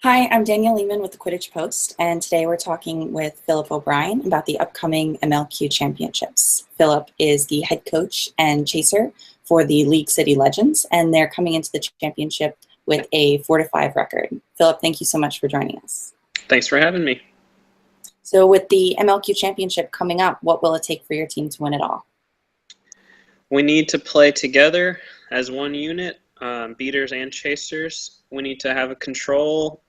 Hi, I'm Danielle Lehmann with the Quidditch Post, and today we're talking with Philip O'Brien about the upcoming MLQ Championships. Philip is the head coach and chaser for the League City Legends, and they're coming into the championship with a 4-5 record. Philip, thank you so much for joining us. Thanks for having me. So with the MLQ Championship coming up, what will it take for your team to win it all? We need to play together as one unit, beaters and chasers. We need to have a controlled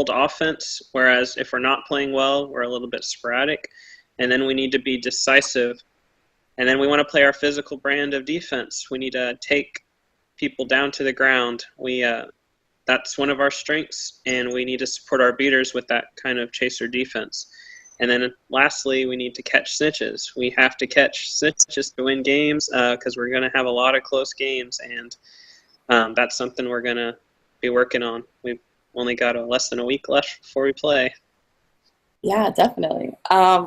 offense, whereas if we're not playing well, we're a little bit sporadic. And then we need to be decisive. And then we want to play our physical brand of defense. We need to take people down to the ground. That's one of our strengths, and we need to support our beaters with that kind of chaser defense. And then lastly, we need to catch snitches. We have to catch snitches to win games because we're going to have a lot of close games, and that's something we're going to be working on. We've only got less than a week left before we play. Yeah, definitely.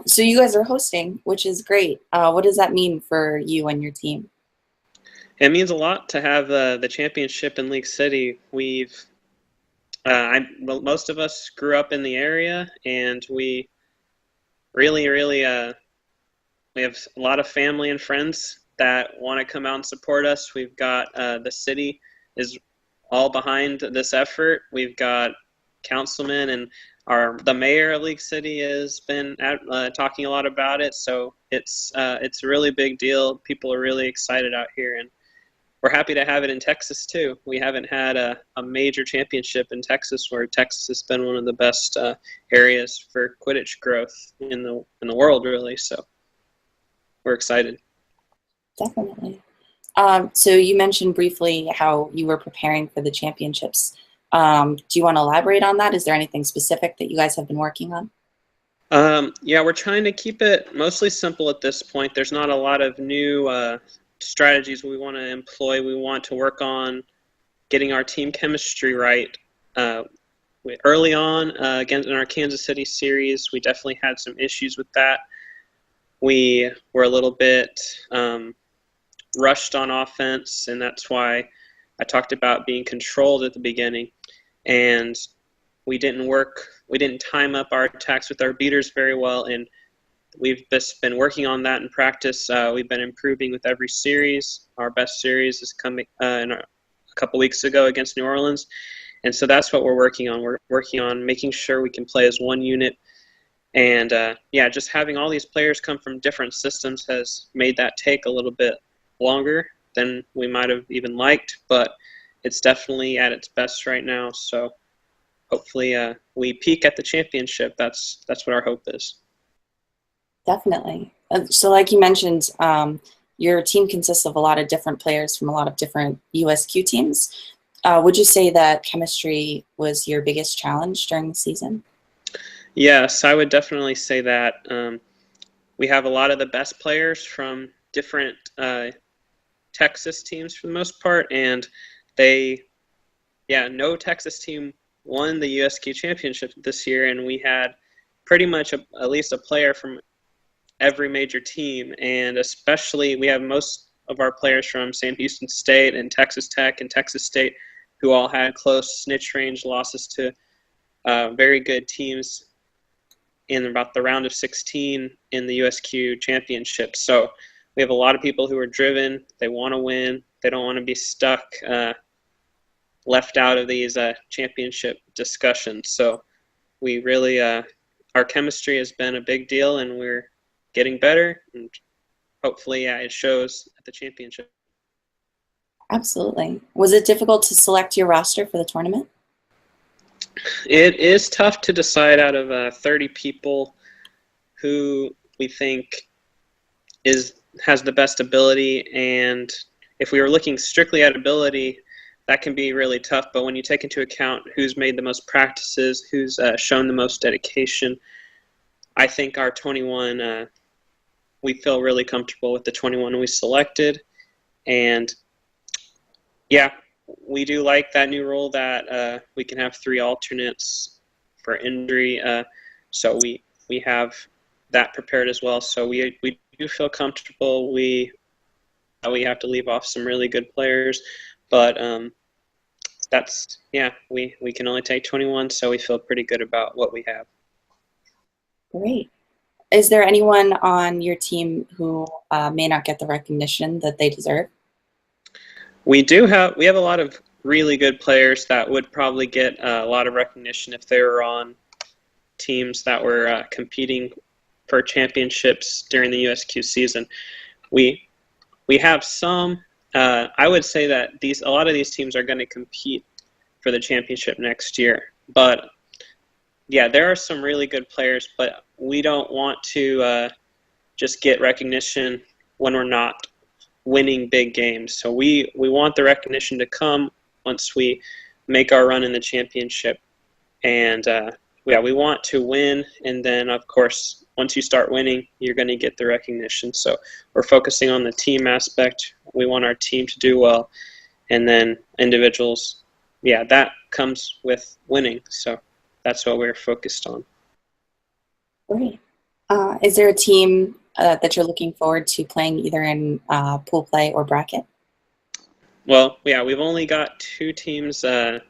So you guys are hosting, which is great. What does that mean for you and your team? It means a lot to have the championship in League City. Most of us grew up in the area, and we really, we have a lot of family and friends that want to come out and support us. We've got the city is all behind this effort. We've got councilmen, and the mayor of League City has been talking a lot about it. So it's a really big deal. People are really excited out here, and we're happy to have it in Texas too. We haven't had a major championship in Texas, where Texas has been one of the best areas for Quidditch growth in the world, really. So we're excited. Definitely. So you mentioned briefly how you were preparing for the championships. Do you want to elaborate on that? Is there anything specific that you guys have been working on? Yeah, we're trying to keep it mostly simple at this point. There's not a lot of new strategies we want to employ. We want to work on getting our team chemistry right. Early on, again in our Kansas City series, we definitely had some issues with that. We were a little bit rushed on offense, and that's why I talked about being controlled at the beginning. And we didn't time up our attacks with our beaters very well, and we've just been working on that in practice. We've been improving with every series. Our best series is coming a couple weeks ago against New Orleans, and so that's what we're working on. We're working on making sure we can play as one unit, and just having all these players come from different systems has made that take a little bit longer than we might have even liked, but it's definitely at its best right now. So hopefully we peak at the championship. That's what our hope is. Definitely. So like you mentioned, your team consists of a lot of different players from a lot of different USQ teams. Would you say that chemistry was your biggest challenge during the season? Yes, I would definitely say that. We have a lot of the best players from different Texas teams for the most part, and no Texas team won the USQ championship this year, and we had pretty much at least a player from every major team, and especially we have most of our players from Sam Houston State and Texas Tech and Texas State, who all had close snitch range losses to very good teams in about the round of 16 in the USQ championship. So we have a lot of people who are driven. They want to win. They don't want to be stuck, left out of these championship discussions. So we really, our chemistry has been a big deal, and we're getting better, and hopefully it shows at the championship. Absolutely. Was it difficult to select your roster for the tournament? It is tough to decide out of 30 people who we think has the best ability, and if we were looking strictly at ability, that can be really tough. But when you take into account who's made the most practices, who's shown the most dedication, I think our 21, we feel really comfortable with the 21 we selected. And yeah, we do like that new rule that we can have 3 alternates for injury. So we have that prepared as well. So we do feel comfortable. We have to leave off some really good players, but that's, yeah, we can only take 21, so we feel pretty good about what we have. Great. Is there anyone on your team who may not get the recognition that they deserve? We have a lot of really good players that would probably get a lot of recognition if they were on teams that were competing for championships during the USQ season. We have some. I would say that a lot of these teams are going to compete for the championship next year. But yeah, there are some really good players, but we don't want to just get recognition when we're not winning big games. So we want the recognition to come once we make our run in the championship. And yeah, we want to win, and then of course once you start winning, you're going to get the recognition. So we're focusing on the team aspect. We want our team to do well, and then individuals, yeah, that comes with winning. So that's what we're focused on. Great. Is there a team that you're looking forward to playing either in pool play or bracket? Well, yeah, we've only got two teams that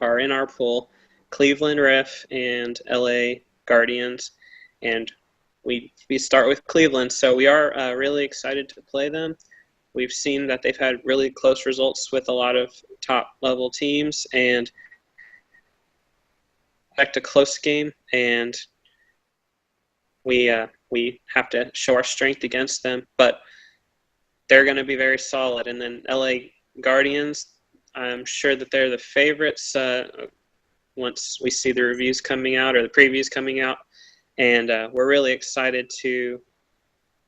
are in our pool, Cleveland Riff and LA Guardians, and we start with Cleveland, so we are really excited to play them. We've seen that they've had really close results with a lot of top-level teams, and expect a close game, and we have to show our strength against them, but they're going to be very solid. And then LA Guardians, I'm sure that they're the favorites once we see the reviews coming out or the previews coming out, and we're really excited to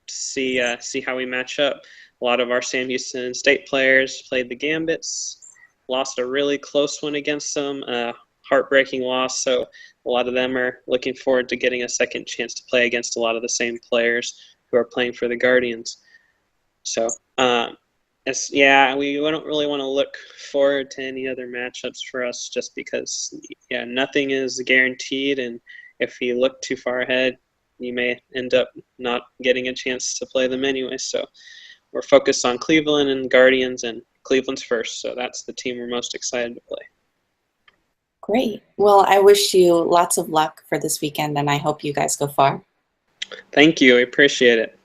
see how we match up. A lot of our Sam Houston State players played the Gambits, lost a really close one against them, heartbreaking loss, so a lot of them are looking forward to getting a second chance to play against a lot of the same players who are playing for the Guardians. So, yeah, we don't really want to look forward to any other matchups for us just because, yeah, nothing is guaranteed, and if you look too far ahead, you may end up not getting a chance to play them anyway. So we're focused on Cleveland and Guardians, and Cleveland's first, so that's the team we're most excited to play. Great. Well, I wish you lots of luck for this weekend, and I hope you guys go far. Thank you. I appreciate it.